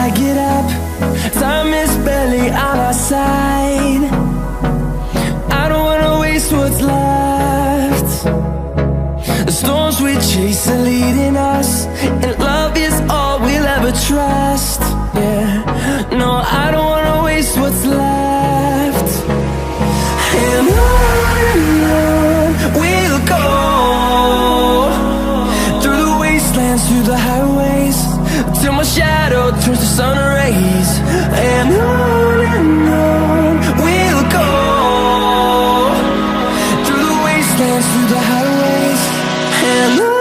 I get up, time is barely on our side. I don't wanna waste what's left. The storms we chase are leading us, and love is all we'll ever trust. Yeah, no, I don't wanna waste what's left. And on we'll go, through the wastelands, through the highways, till my shadow turns to sun rays. And on we'll go, through the wastelands, through the highways, and on.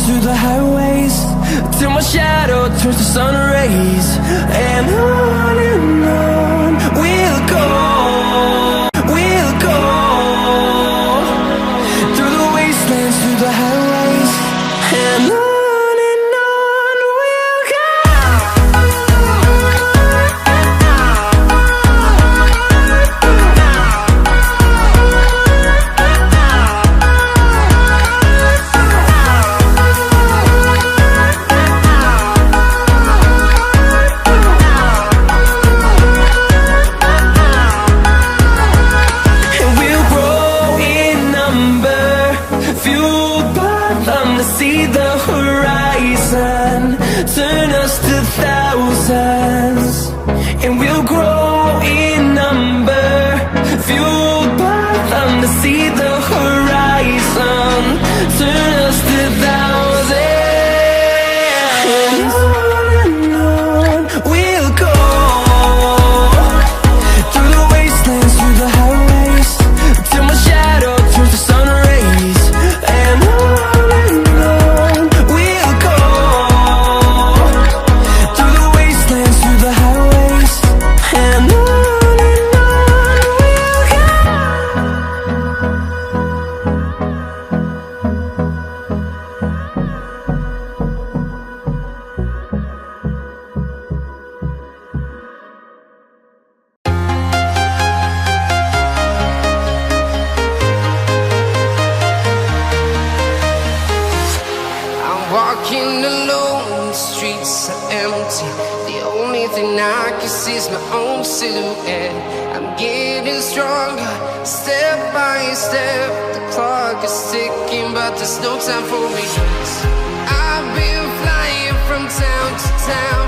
Through the highways, till my shadow turns to sun rays. And on we'll go, we'll go, through the wastelands, through the highways, and on we'll go. See the horizon, turn us to thousands, and we'll grow in number, fueled by them. To see the horizon, turn us to thousands, and on we'll go, through the wastelands, through the highways, till my shadow turns to sun rays. And walking alone, the streets are empty. The only thing I can see is my own silhouette. I'm getting stronger, step by step. The clock is ticking, but there's no time for me. I've been flying from town to town,